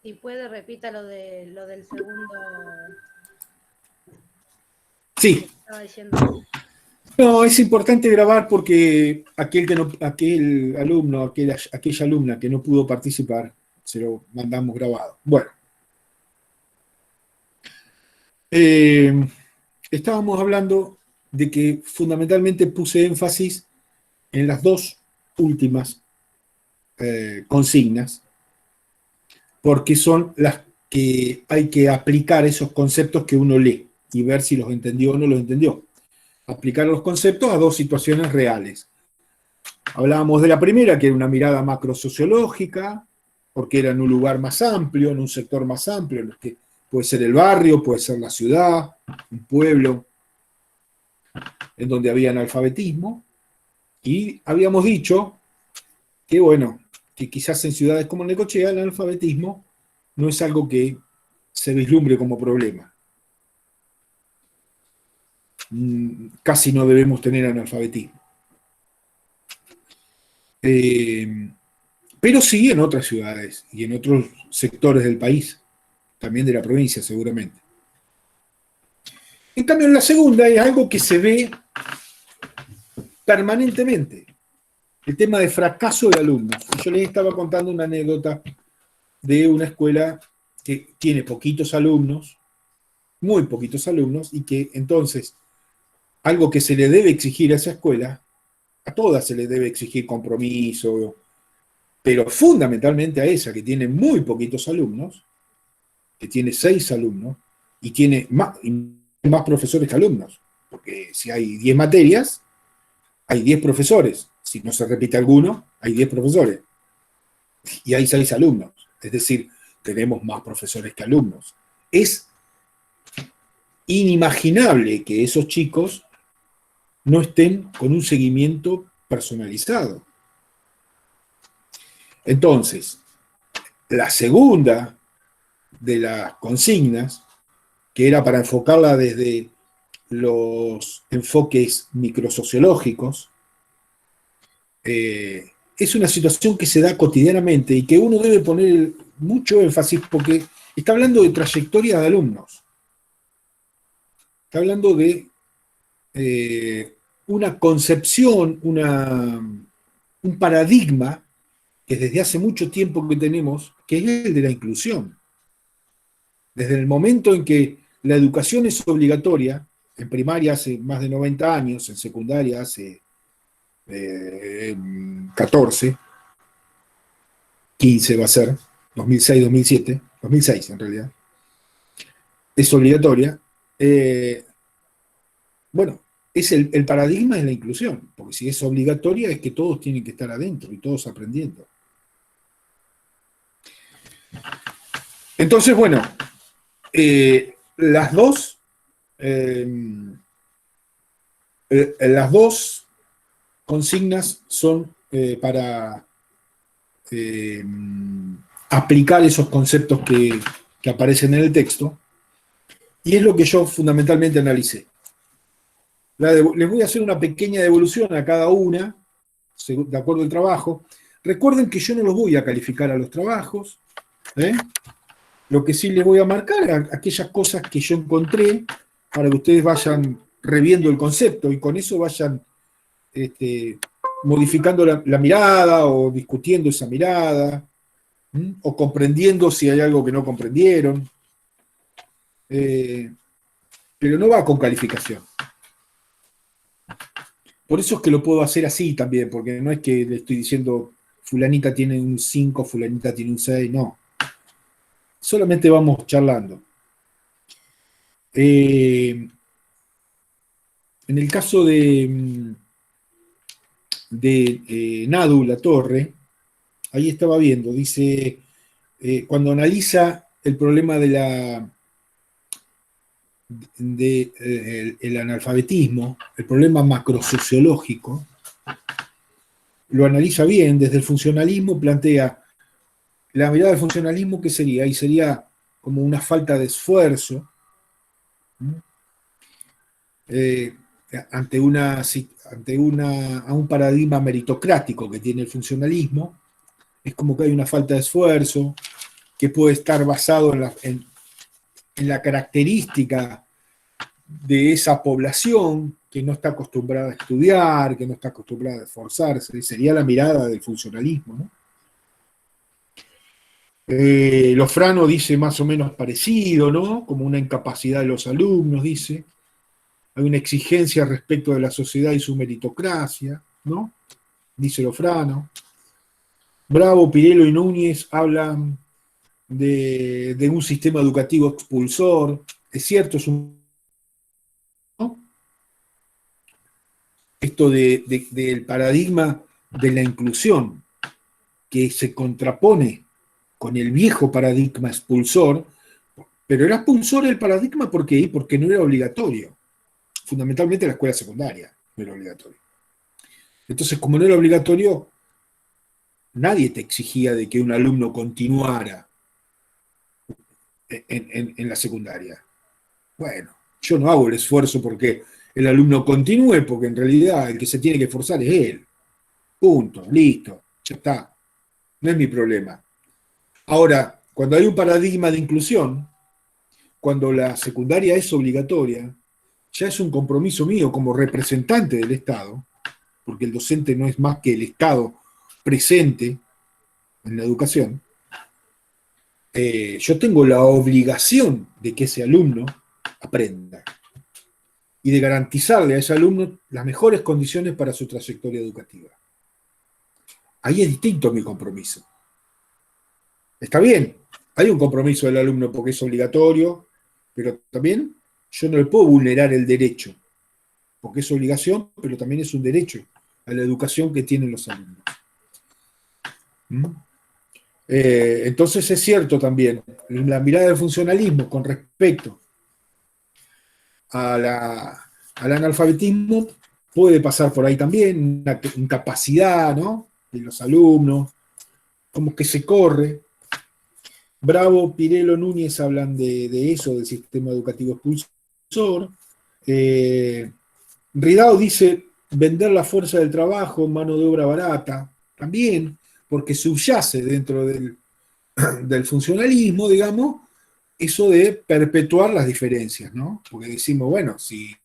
Si puede, repita lo del segundo. Sí. Estaba diciendo. No, es importante grabar porque aquel alumno, aquella alumna que no pudo participar, se lo mandamos grabado. Bueno. Estábamos hablando de que fundamentalmente puse énfasis en las dos últimas consignas, porque son las que hay que aplicar esos conceptos que uno lee y ver si los entendió o no los entendió. Aplicar los conceptos a dos situaciones reales. Hablábamos de la primera, que era una mirada macrosociológica, porque era en un lugar más amplio, en un sector más amplio, en el que puede ser el barrio, puede ser la ciudad, un pueblo, en donde había analfabetismo, y habíamos dicho que, bueno, que quizás en ciudades como Necochea el analfabetismo no es algo que se vislumbre como problema. Casi no debemos tener analfabetismo. Pero sí en otras ciudades y en otros sectores del país, también de la provincia seguramente. En cambio, en la segunda es algo que se ve permanentemente, el tema de fracaso de alumnos. Yo les estaba contando una anécdota de una escuela que tiene poquitos alumnos, muy poquitos alumnos, y que entonces algo que se le debe exigir a esa escuela, a todas se le debe exigir compromiso, pero fundamentalmente a esa que tiene muy poquitos alumnos, que tiene 6 alumnos, y tiene más profesores que alumnos, porque si hay 10 materias, hay 10 profesores. Si no se repite alguno, hay 10 profesores. Y hay 6 alumnos. Es decir, tenemos más profesores que alumnos. Es inimaginable que esos chicos no estén con un seguimiento personalizado. Entonces, la segunda de las consignas, que era para enfocarla desde los enfoques microsociológicos, es una situación que se da cotidianamente y que uno debe poner mucho énfasis porque está hablando de trayectoria de alumnos. Está hablando de una concepción, un paradigma que desde hace mucho tiempo que tenemos, que es el de la inclusión. Desde el momento en que la educación es obligatoria, en primaria hace más de 90 años, en secundaria hace 14, 15 va a ser, 2006, 2007, 2006 en realidad, es obligatoria. Bueno, es el paradigma de la inclusión, porque si es obligatoria es que todos tienen que estar adentro y todos aprendiendo. Entonces, bueno, las dos consignas son para aplicar esos conceptos que aparecen en el texto, y es lo que yo fundamentalmente analicé. Les voy a hacer una pequeña devolución a cada una, de acuerdo al trabajo. Recuerden que yo no los voy a calificar a los trabajos, Lo que sí les voy a marcar es aquellas cosas que yo encontré para que ustedes vayan reviendo el concepto y con eso vayan modificando la mirada o discutiendo esa mirada, o comprendiendo si hay algo que no comprendieron. Pero no va con calificación. Por eso es que lo puedo hacer así también, porque no es que le estoy diciendo fulanita tiene un 5, fulanita tiene un 6, no. Solamente vamos charlando. En el caso de Nadu La Torre, ahí estaba viendo, dice, cuando analiza el problema el analfabetismo, el problema macrosociológico, lo analiza bien, desde el funcionalismo plantea la mirada del funcionalismo, ¿qué sería? Ahí sería como una falta de esfuerzo ante a un paradigma meritocrático que tiene el funcionalismo. Es como que hay una falta de esfuerzo, que puede estar basado en la característica de esa población que no está acostumbrada a estudiar, que no está acostumbrada a esforzarse. Sería la mirada del funcionalismo, ¿no? Lofrano dice más o menos parecido, ¿no? Como una incapacidad de los alumnos, dice. Hay una exigencia respecto de la sociedad y su meritocracia, ¿no? Dice Lofrano. Bravo, Pirelo y Núñez hablan de un sistema educativo expulsor. Es cierto, es un... ¿no? Esto del paradigma de la inclusión, que se contrapone con el viejo paradigma expulsor, pero era expulsor el paradigma porque no era obligatorio. Fundamentalmente la escuela secundaria no era obligatorio. Entonces, como no era obligatorio, nadie te exigía de que un alumno continuara en la secundaria. Bueno, yo no hago el esfuerzo porque el alumno continúe, porque en realidad el que se tiene que esforzar es él. Punto, listo, ya está. No es mi problema. Ahora, cuando hay un paradigma de inclusión, cuando la secundaria es obligatoria, ya es un compromiso mío como representante del Estado, porque el docente no es más que el Estado presente en la educación. Yo tengo la obligación de que ese alumno aprenda y de garantizarle a ese alumno las mejores condiciones para su trayectoria educativa. Ahí es distinto mi compromiso. Está bien, hay un compromiso del alumno porque es obligatorio, pero también yo no le puedo vulnerar el derecho, porque es obligación, pero también es un derecho a la educación que tienen los alumnos. ¿Mm? Entonces es cierto también, la mirada del funcionalismo con respecto al analfabetismo puede pasar por ahí también, una incapacidad, ¿no?, de los alumnos, como que se corre. Bravo, Pirelo, Núñez hablan de eso, del sistema educativo expulsor. Ridao dice vender la fuerza del trabajo, mano de obra barata, también, porque subyace dentro del funcionalismo, digamos, eso de perpetuar las diferencias, ¿no? Porque decimos, bueno, si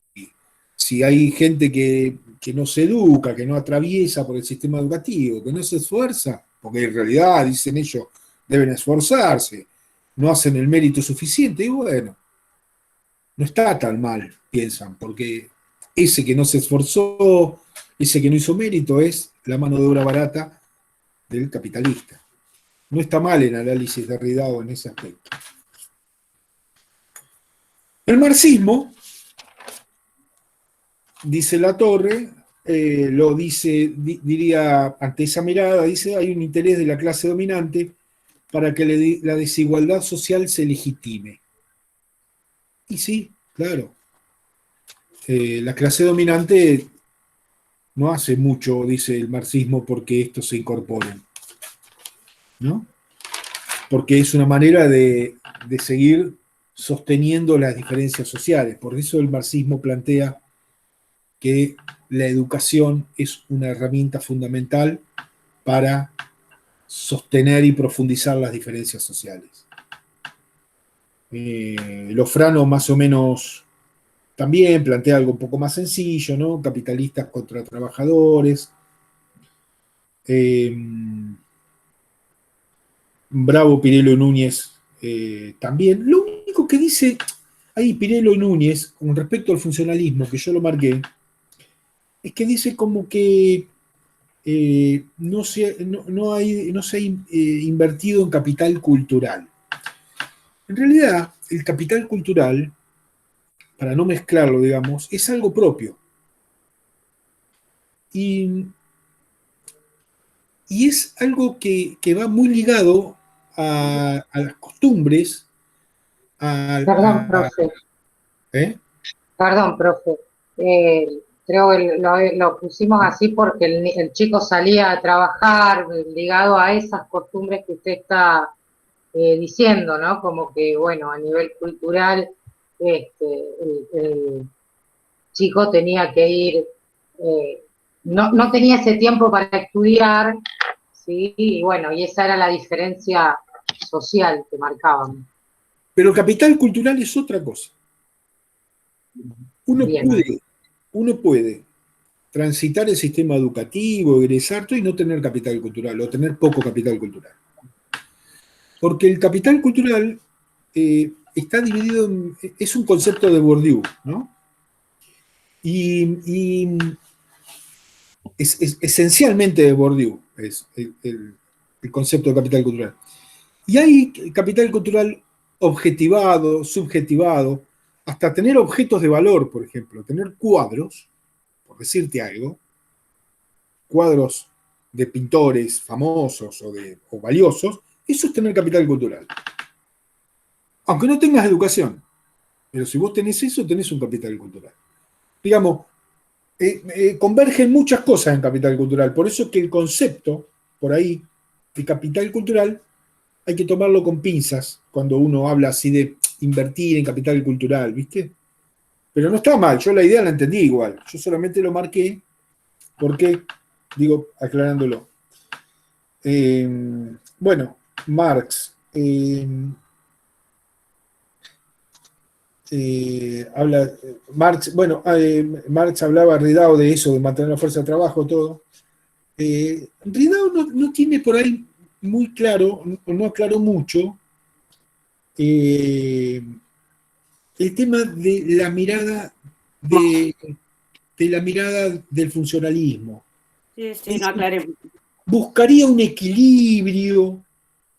hay gente que no se educa, que no atraviesa por el sistema educativo, que no se esfuerza, porque en realidad, dicen ellos, deben esforzarse, no hacen el mérito suficiente, y bueno, no está tan mal, piensan, porque ese que no se esforzó, ese que no hizo mérito, es la mano de obra barata del capitalista. No está mal el análisis de Ridao en ese aspecto. El marxismo, dice Latorre, lo dice, diría, ante esa mirada, dice, hay un interés de la clase dominante para que la desigualdad social se legitime. Y sí, claro. La clase dominante no hace mucho, dice el marxismo, porque estos se incorporen, ¿no? Porque es una manera de seguir sosteniendo las diferencias sociales. Por eso el marxismo plantea que la educación es una herramienta fundamental para sostener y profundizar las diferencias sociales. Lofrano más o menos también plantea algo un poco más sencillo, ¿no? Capitalistas contra trabajadores. Bravo, Pirelo Núñez también. Lo único que dice ahí Pirelo Núñez con respecto al funcionalismo, que yo lo marqué, es que dice como que no se ha invertido en capital cultural. En realidad, el capital cultural, para no mezclarlo, digamos, es algo propio. Y es algo que va muy ligado a las costumbres. Perdón, profe. ¿Eh? Perdón, profe. Creo que lo pusimos así porque el chico salía a trabajar ligado a esas costumbres que usted está diciendo, ¿no? Como que, bueno, a nivel cultural, el chico tenía que ir, no tenía ese tiempo para estudiar, ¿sí? Y bueno, y esa era la diferencia social que marcaban. Pero capital cultural es otra cosa. Uno Bien. uno puede transitar el sistema educativo, egresar todo y no tener capital cultural, o tener poco capital cultural. Porque el capital cultural está dividido es un concepto de Bourdieu, ¿no? Y es esencialmente de Bourdieu es el concepto de capital cultural. Y hay capital cultural objetivado, subjetivado, hasta tener objetos de valor, por ejemplo, tener cuadros, por decirte algo, cuadros de pintores famosos o valiosos, eso es tener capital cultural. Aunque no tengas educación, pero si vos tenés eso, tenés un capital cultural. Digamos, convergen muchas cosas en capital cultural, por eso que el concepto, por ahí, de capital cultural, hay que tomarlo con pinzas cuando uno habla así de invertir en capital cultural, ¿viste? Pero no está mal, yo la idea la entendí igual, yo solamente lo marqué porque, digo, aclarándolo. Bueno, Marx habla, Marx hablaba Ridao de eso, de mantener la fuerza de trabajo, todo. Ridao no tiene por ahí muy claro, no aclaró mucho el tema de la mirada de la mirada del funcionalismo. Sí, no aclaré. Buscaría un equilibrio,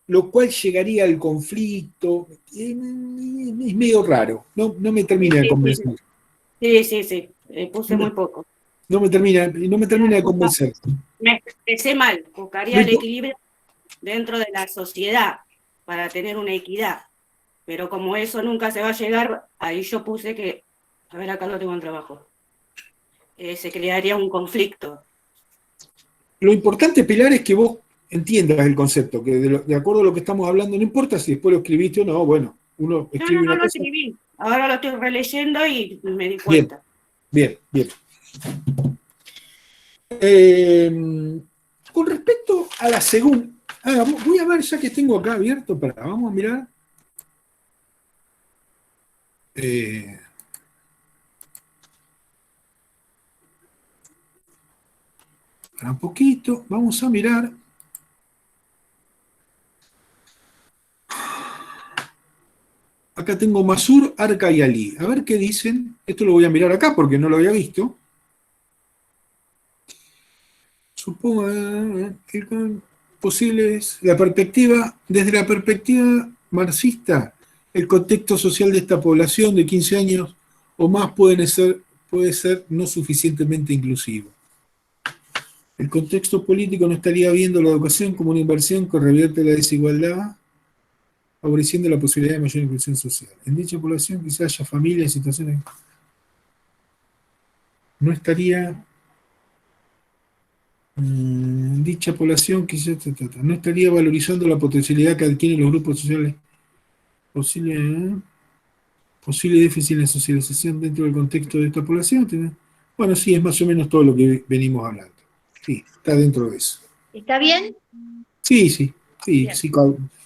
lo cual llegaría al conflicto. Es medio raro, no me termina de convencer. Sí, puse muy poco. No me termina de convencer. Me expresé mal, buscaría el equilibrio dentro de la sociedad para tener una equidad. Pero como eso nunca se va a llegar, ahí yo puse que, a ver, acá lo tengo en trabajo, se crearía un conflicto. Lo importante, Pilar, es que vos entiendas el concepto, que de acuerdo a lo que estamos hablando, no importa si después lo escribiste o no, bueno, uno escribe una No lo cosa. escribí, ahora lo estoy releyendo y me di cuenta. Bien. Con respecto a la segunda, voy a ver ya que tengo acá abierto, vamos a mirar. Para un poquito, vamos a mirar. Acá tengo Masur, Arca y Ali. A ver qué dicen. Esto lo voy a mirar acá porque no lo había visto. Supongo que posibles desde la perspectiva marxista, el contexto social de esta población de 15 años o más puede ser no suficientemente inclusivo. El contexto político no estaría viendo la educación como una inversión que revierte la desigualdad, favoreciendo la posibilidad de mayor inclusión social. En dicha población quizás haya familias y situaciones. No estaría dicha población quizás no estaría valorizando la potencialidad que adquieren los grupos sociales, posible déficit en la socialización dentro del contexto de esta población. Bueno, sí, es más o menos todo lo que venimos hablando. Sí, está dentro de eso. ¿Está bien? Sí,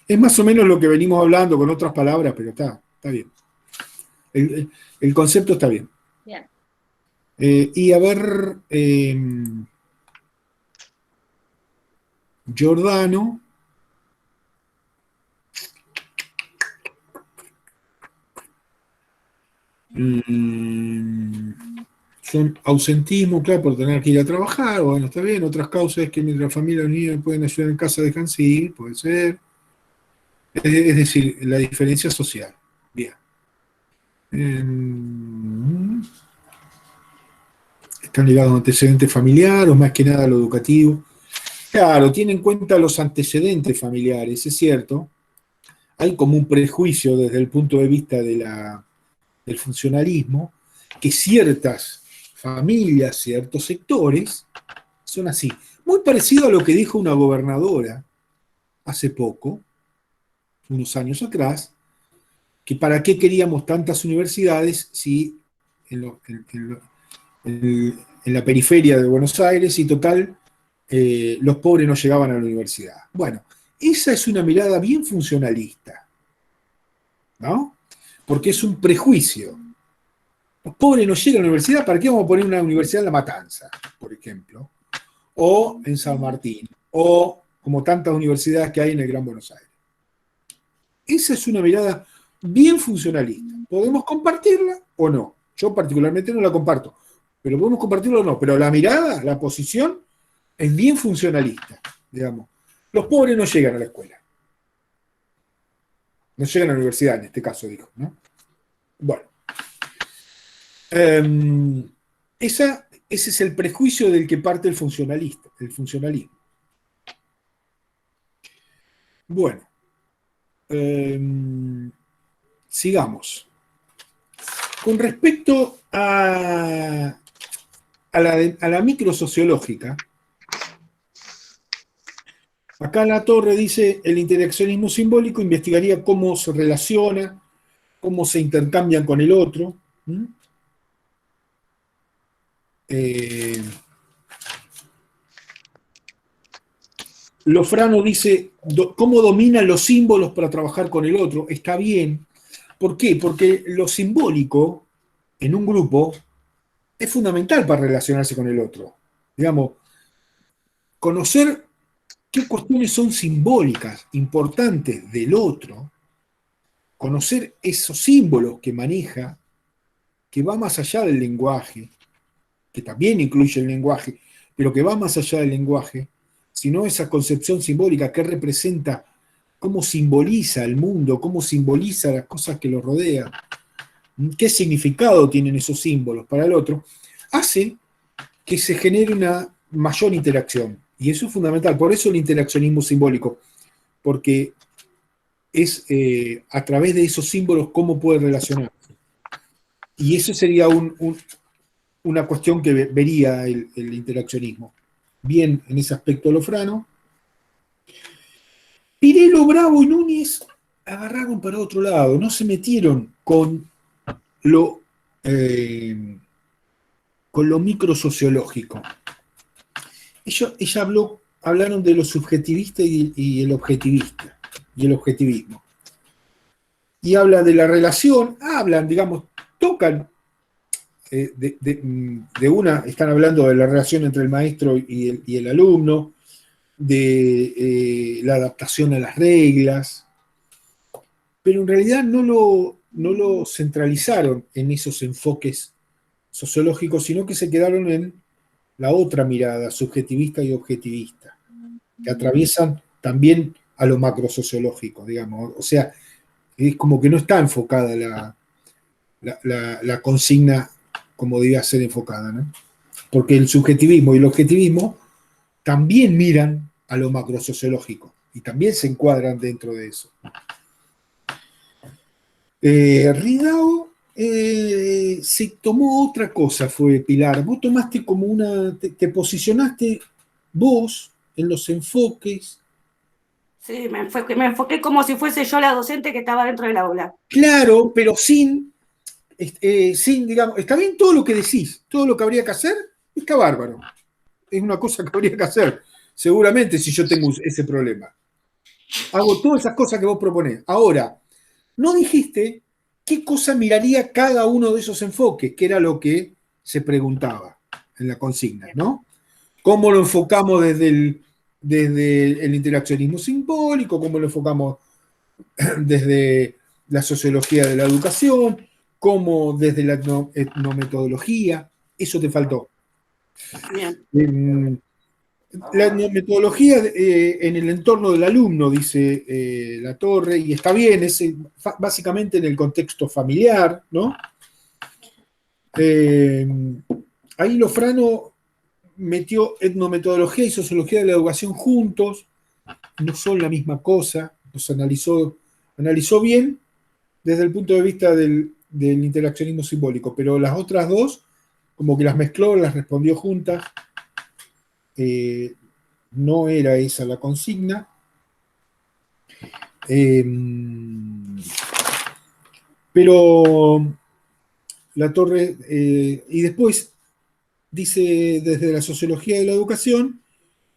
es más o menos lo que venimos hablando con otras palabras, pero está bien. El concepto está bien. Bien. Y a ver, Giordano. Son ausentismo, claro, por tener que ir a trabajar, bueno, está bien. Otras causas es que mientras la familia y los niños pueden ayudar en casa, dejan sí, puede ser. Es decir, la diferencia social. Bien. Están ligados a un antecedente familiar o más que nada a lo educativo. Claro, tiene en cuenta los antecedentes familiares, es cierto. Hay como un prejuicio desde el punto de vista del funcionalismo, que ciertas familias, ciertos sectores, son así. Muy parecido a lo que dijo una gobernadora hace poco, unos años atrás, que para qué queríamos tantas universidades si en la periferia de Buenos Aires y total, los pobres no llegaban a la universidad. Bueno, esa es una mirada bien funcionalista, ¿no? Porque es un prejuicio. Los pobres no llegan a la universidad, ¿para qué vamos a poner una universidad en La Matanza, por ejemplo? O en San Martín, o como tantas universidades que hay en el Gran Buenos Aires. Esa es una mirada bien funcionalista. ¿Podemos compartirla o no? Yo particularmente no la comparto, pero podemos compartirla o no. Pero la mirada, la posición, es bien funcionalista, digamos. Los pobres no llegan a la escuela. No llegan a la universidad, en este caso, dijo, ¿no? Bueno. Ese es el prejuicio del que parte el funcionalismo. Bueno, sigamos. Con respecto a la microsociológica, acá Latorre dice, el interaccionismo simbólico investigaría cómo se relaciona, cómo se intercambian con el otro. Lofrano dice, ¿cómo dominan los símbolos para trabajar con el otro? Está bien. ¿Por qué? Porque lo simbólico en un grupo es fundamental para relacionarse con el otro. Digamos, conocer qué cuestiones son simbólicas, importantes del otro, conocer esos símbolos que maneja, que va más allá del lenguaje, que también incluye el lenguaje, pero que va más allá del lenguaje, sino esa concepción simbólica que representa cómo simboliza el mundo, cómo simboliza las cosas que lo rodean, qué significado tienen esos símbolos para el otro, hace que se genere una mayor interacción. Y eso es fundamental. Por eso el interaccionismo simbólico, porque es a través de esos símbolos cómo puede relacionarse. Y eso sería una cuestión que vería el interaccionismo. Bien, en ese aspecto Lofrano. Pirelo, Bravo y Núñez agarraron para otro lado, no se metieron con lo microsociológico. Hablaron de lo subjetivista y el objetivismo. Y hablan de la relación, tocan están hablando de la relación entre el maestro y el alumno, de la adaptación a las reglas, pero en realidad no lo centralizaron en esos enfoques sociológicos, sino que se quedaron en la otra mirada, subjetivista y objetivista, que atraviesan también a lo macrosociológico, digamos. O sea, es como que no está enfocada la consigna como debía ser enfocada, ¿no? Porque el subjetivismo y el objetivismo también miran a lo macrosociológico y también se encuadran dentro de eso. Ridao se tomó otra cosa, fue Pilar. Vos tomaste como te posicionaste vos en los enfoques. Sí, me enfoqué como si fuese yo la docente que estaba dentro del aula. Claro, pero sin, digamos, está bien todo lo que decís, todo lo que habría que hacer, está bárbaro. Es una cosa que habría que hacer, seguramente, si yo tengo ese problema. Hago todas esas cosas que vos proponés. Ahora, no dijiste qué cosa miraría cada uno de esos enfoques, que era lo que se preguntaba en la consigna, ¿no? ¿Cómo lo enfocamos desde el interaccionismo simbólico? ¿Cómo lo enfocamos desde la sociología de la educación? ¿Cómo desde la etnometodología? Eso te faltó. Bien. La metodología en el entorno del alumno, dice Latorre, y está bien, es básicamente en el contexto familiar, ¿no? Ahí Lofrano metió etnometodología y sociología de la educación juntos, no son la misma cosa, los analizó bien desde el punto de vista del interaccionismo simbólico, pero las otras dos, como que las mezcló, las respondió juntas. No era esa la consigna. Pero Latorre, y después dice desde la sociología de la educación,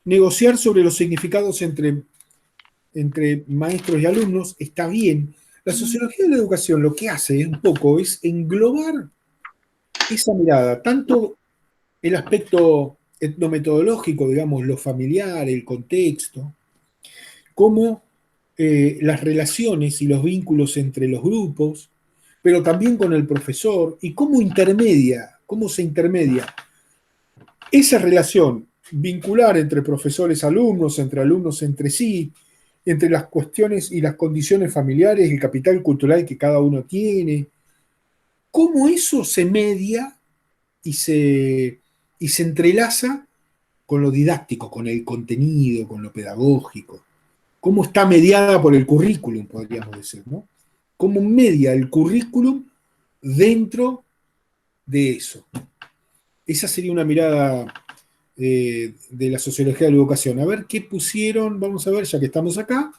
negociar sobre los significados entre entre maestros y alumnos está bien. La sociología de la educación lo que hace un poco es englobar esa mirada, tanto el aspecto etnometodológico, digamos, lo familiar, el contexto, como las relaciones y los vínculos entre los grupos, pero también con el profesor, y cómo se intermedia esa relación vincular entre profesores, alumnos entre sí, entre las cuestiones y las condiciones familiares, el capital cultural que cada uno tiene, cómo eso se media y se entrelaza con lo didáctico, con el contenido, con lo pedagógico. Cómo está mediada por el currículum, podríamos decir, ¿no? Cómo media el currículum dentro de eso. Esa sería una mirada de la sociología de la educación. A ver qué pusieron, vamos a ver, ya que estamos acá,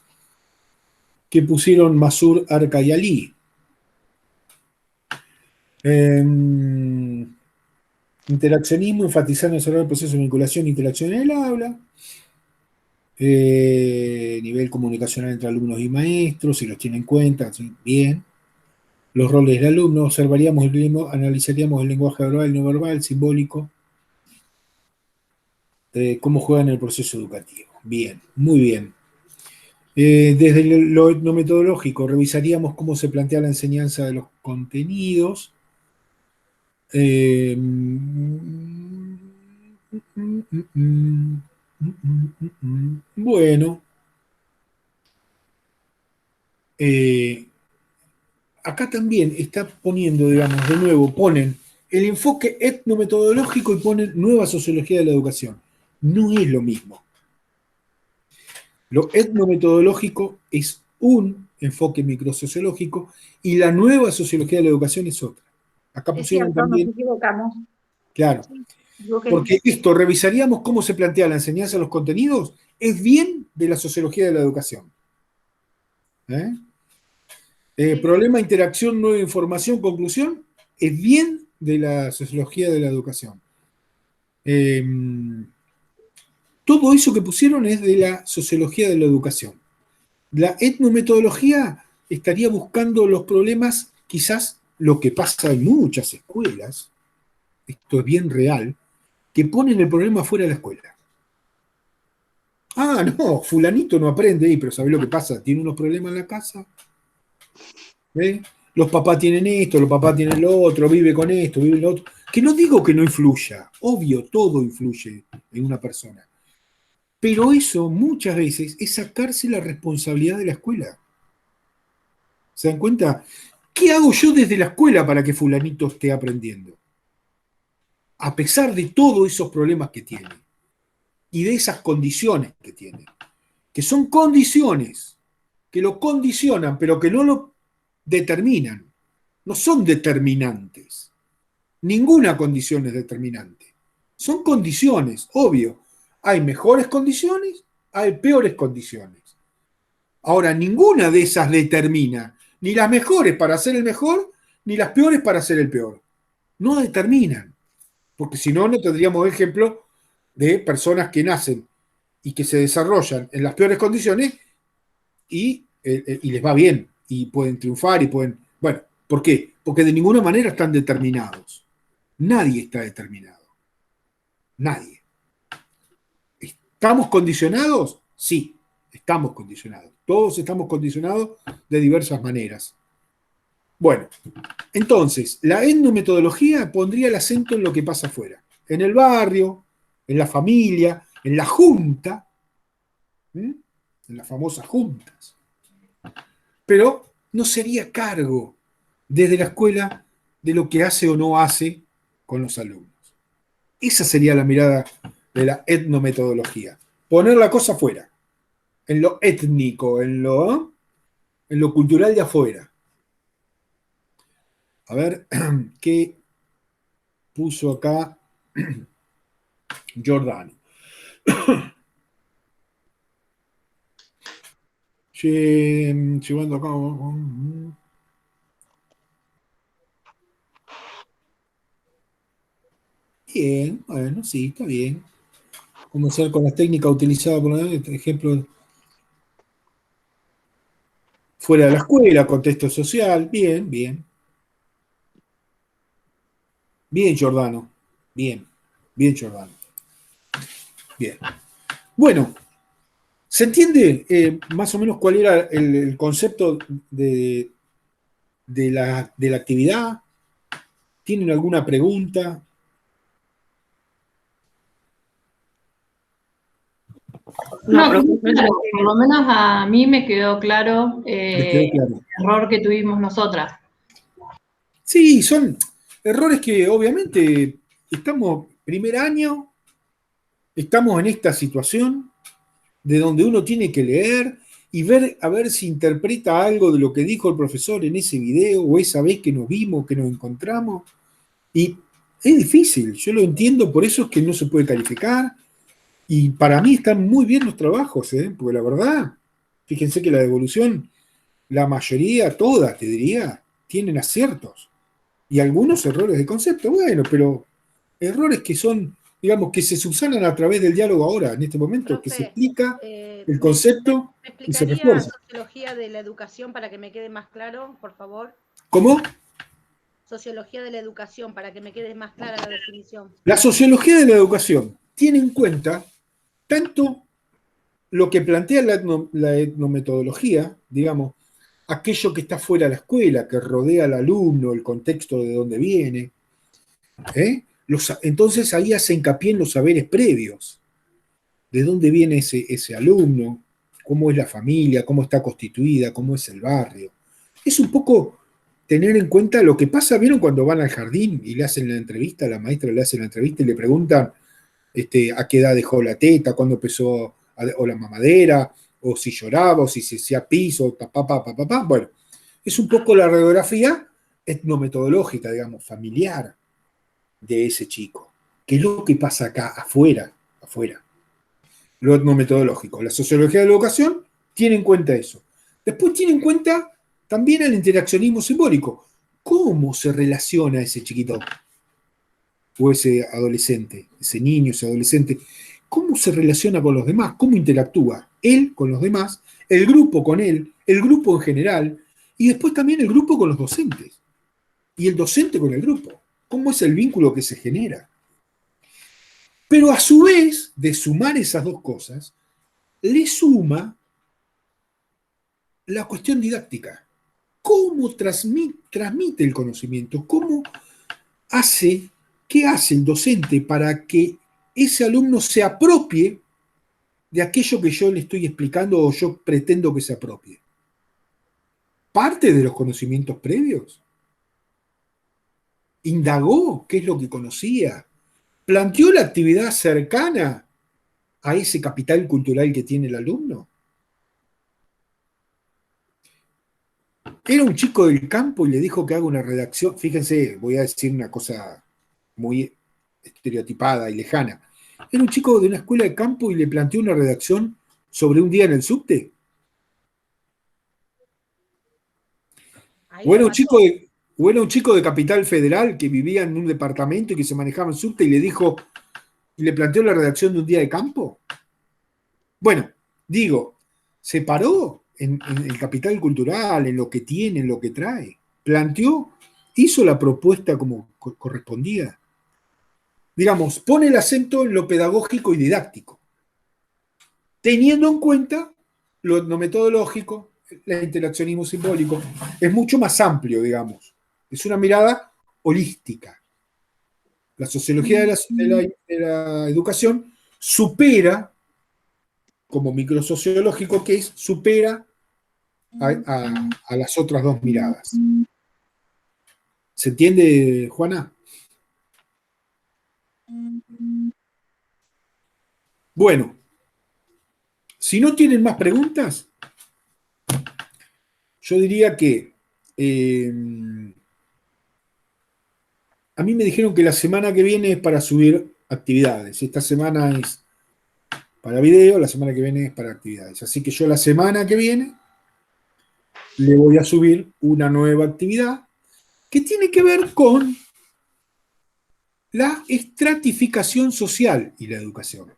qué pusieron Masur, Arca y Ali. Interaccionismo, enfatizando sobre el proceso de vinculación e interacción en el aula. Nivel comunicacional entre alumnos y maestros, si los tiene en cuenta, bien. Los roles del alumno, observaríamos el ritmo, analizaríamos el lenguaje verbal, no verbal, simbólico, cómo juega en el proceso educativo. Bien, muy bien. Desde lo etnometodológico, revisaríamos cómo se plantea la enseñanza de los contenidos. Bueno. Acá también está poniendo, digamos, de nuevo, ponen el enfoque etnometodológico y ponen nueva sociología de la educación. No es lo mismo. Lo etnometodológico es un enfoque microsociológico y la nueva sociología de la educación es otra. Acá Es pusieron cierto, también. nos equivocamos. Claro. Equivoqué. Porque esto, revisaríamos cómo se plantea la enseñanza de los contenidos, es bien de la sociología de la educación. Problema, interacción, nueva información, conclusión, es bien de la sociología de la educación. Todo eso que pusieron es de la sociología de la educación. La etnometodología estaría buscando los problemas, quizás lo que pasa en muchas escuelas, esto es bien real, que ponen el problema fuera de la escuela. Ah, no, fulanito no aprende ahí, pero ¿sabés lo que pasa? Tiene unos problemas en la casa. Los papás tienen esto, los papás tienen lo otro, vive con esto, vive lo otro. Que no digo que no influya, obvio, todo influye en una persona. Pero eso muchas veces es sacarse la responsabilidad de la escuela. ¿Se dan cuenta? ¿Qué hago yo desde la escuela para que fulanito esté aprendiendo? A pesar de todos esos problemas que tiene y de esas condiciones que tiene, que son condiciones que lo condicionan, pero que no lo determinan, no son determinantes. Ninguna condición es determinante. Son condiciones, obvio. Hay mejores condiciones, hay peores condiciones. Ahora, ninguna de esas determina, ni las mejores para ser el mejor, ni las peores para ser el peor. No determinan, porque si no, no tendríamos ejemplo de personas que nacen y que se desarrollan en las peores condiciones y les va bien, y pueden triunfar y pueden... Bueno, ¿por qué? Porque de ninguna manera están determinados. Nadie está determinado. Nadie. ¿Estamos condicionados? Sí, estamos condicionados. Todos estamos condicionados de diversas maneras. Bueno, entonces, la etnometodología pondría el acento en lo que pasa afuera. En el barrio, en la familia, en la junta, en las famosas juntas. Pero no sería cargo desde la escuela de lo que hace o no hace con los alumnos. Esa sería la mirada de la etnometodología. Poner la cosa afuera, en lo étnico, en lo cultural de afuera. A ver, ¿qué puso acá Giordano? Llevando a cabo... Bien, bueno, sí, está bien. Comenzar con las técnicas utilizadas por ejemplo. fuera de la escuela, contexto social, bien, bien. Bien, Giordano, bien, bien, Giordano. Bien. Bueno, ¿se entiende más o menos cuál era el concepto de la actividad? ¿Tienen alguna pregunta? No, profesor, claro, por lo menos a mí me quedó claro ¿Les quedó claro? el error que tuvimos nosotras. Sí, son errores que obviamente estamos primer año, estamos en esta situación de donde uno tiene que leer y ver a ver si interpreta algo de lo que dijo el profesor en ese video o esa vez que nos vimos, que nos encontramos. Y es difícil, yo lo entiendo, por eso es que no se puede calificar. Y para mí están muy bien los trabajos, porque la verdad, fíjense que la devolución, la mayoría, todas, te diría, tienen aciertos. Y algunos errores de concepto, bueno, pero errores que son, digamos, que se subsanan a través del diálogo ahora, en este momento, que se Profe, explica el ¿me concepto y se explicaría refuerza. sociología de la educación para que me quede más claro, por favor? ¿Cómo? Sociología de la educación para que me quede más clara la definición. La sociología de la educación tiene en cuenta tanto lo que plantea la etnometodología, digamos, aquello que está fuera de la escuela, que rodea al alumno, el contexto de dónde viene. Entonces ahí hace hincapié en los saberes previos, de dónde viene ese alumno, cómo es la familia, cómo está constituida, cómo es el barrio. Es un poco tener en cuenta lo que pasa, ¿vieron cuando van al jardín y le hacen la entrevista, la maestra le hace la entrevista y le preguntan a qué edad dejó la teta, cuándo empezó, o la mamadera, o si lloraba, o si se hacía piso, papá. Bueno, es un poco la radiografía etnometodológica, digamos, familiar de ese chico. ¿Qué es lo que pasa acá, afuera? Lo etnometodológico. La sociología de la educación tiene en cuenta eso. Después tiene en cuenta también el interaccionismo simbólico. ¿Cómo se relaciona ese chiquito? O ese adolescente, ese niño, ese adolescente, ¿cómo se relaciona con los demás? ¿Cómo interactúa él con los demás? El grupo con él, el grupo en general, y después también el grupo con los docentes. Y el docente con el grupo. ¿Cómo es el vínculo que se genera? Pero a su vez, de sumar esas dos cosas, le suma la cuestión didáctica. ¿Cómo transmite el conocimiento? ¿Cómo hace, qué hace el docente para que ese alumno se apropie de aquello que yo le estoy explicando o yo pretendo que se apropie? ¿Parte de los conocimientos previos? ¿Indagó qué es lo que conocía? ¿Planteó la actividad cercana a ese capital cultural que tiene el alumno? Era un chico del campo y le dijo que haga una redacción. Fíjense, voy a decir una cosa muy estereotipada y lejana. Era un chico de una escuela de campo y le planteó una redacción sobre un día en el subte. Ahí O lo era mató. un chico de Capital Federal que vivía en un departamento y que se manejaba en subte y le dijo, y le planteó la redacción de un día de campo. Bueno, digo, se paró en el capital cultural, en lo que tiene, en lo que trae. Planteó, hizo la propuesta como correspondía. Digamos, pone el acento en lo pedagógico y didáctico, teniendo en cuenta lo etnometodológico, el interaccionismo simbólico. Es mucho más amplio, digamos. Es una mirada holística. La sociología de la educación supera, como microsociológico que es, supera a las otras dos miradas. ¿Se entiende, Juana? Bueno, si no tienen más preguntas, yo diría que a mí me dijeron que la semana que viene es para subir actividades. Esta semana es para video, la semana que viene es para actividades. Así que yo la semana que viene le voy a subir una nueva actividad que tiene que ver con la estratificación social y la educación.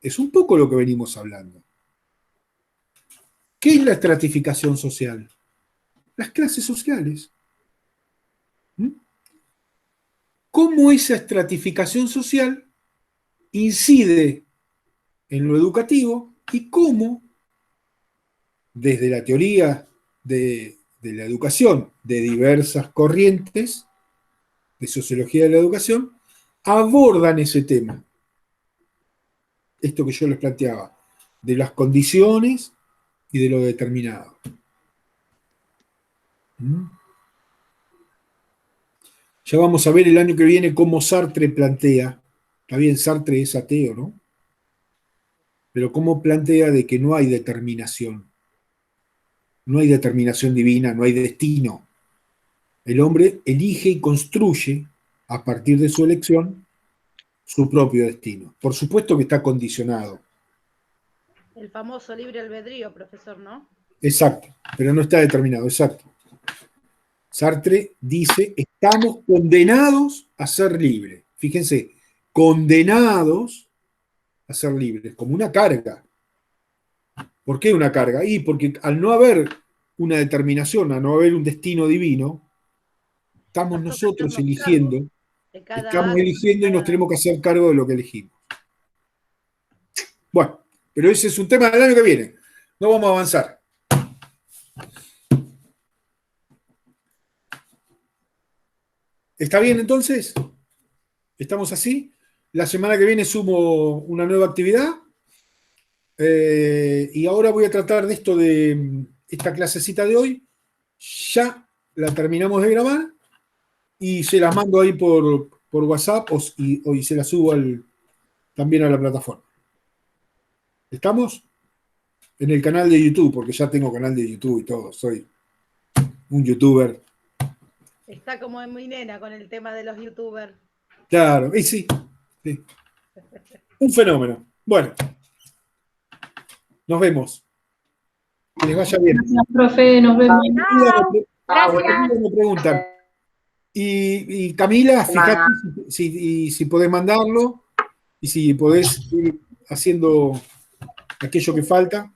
Es un poco lo que venimos hablando. ¿Qué es la estratificación social? Las clases sociales. ¿Mm? ¿Cómo esa estratificación social incide en lo educativo y cómo, desde la teoría de la educación de diversas corrientes de sociología de la educación, abordan ese tema? Esto que yo les planteaba, de las condiciones y de lo determinado. ¿Mm? Ya vamos a ver el año que viene cómo Sartre plantea, está bien, Sartre es ateo, ¿no? Pero cómo plantea de que no hay determinación divina, no hay destino. El hombre elige y construye, a partir de su elección, su propio destino. Por supuesto que está condicionado. El famoso libre albedrío, profesor, ¿no? Exacto, pero no está determinado, exacto. Sartre dice, estamos condenados a ser libres. Fíjense, condenados a ser libres, como una carga. ¿Por qué una carga? Y porque al no haber una determinación, al no haber un destino divino, estamos Nos toca nosotros hacernos cargo eligiendo, de cada estamos acto, eligiendo y nos cada- tenemos que hacer cargo de lo que elegimos. Bueno, pero ese es un tema del año que viene. No vamos a avanzar. ¿Está bien entonces? ¿Estamos así? La semana que viene sumo una nueva actividad. Y ahora voy a tratar de esto de esta clasecita de hoy. Ya la terminamos de grabar y se las mando ahí por WhatsApp y se las subo también a la plataforma. ¿Estamos? En el canal de YouTube, porque ya tengo canal de YouTube y todo. Soy un youtuber. Está como en mi nena con el tema de los youtubers. Claro, y sí. Un fenómeno. Bueno, nos vemos. Que les vaya bien. Gracias, profe, nos vemos. Me preguntan. Y Camila, fíjate si podés mandarlo y si podés ir haciendo aquello que falta.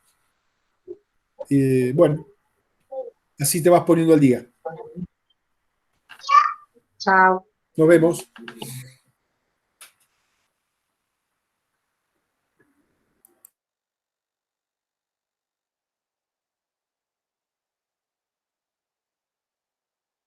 Bueno, así te vas poniendo al día. Chao. Nos vemos.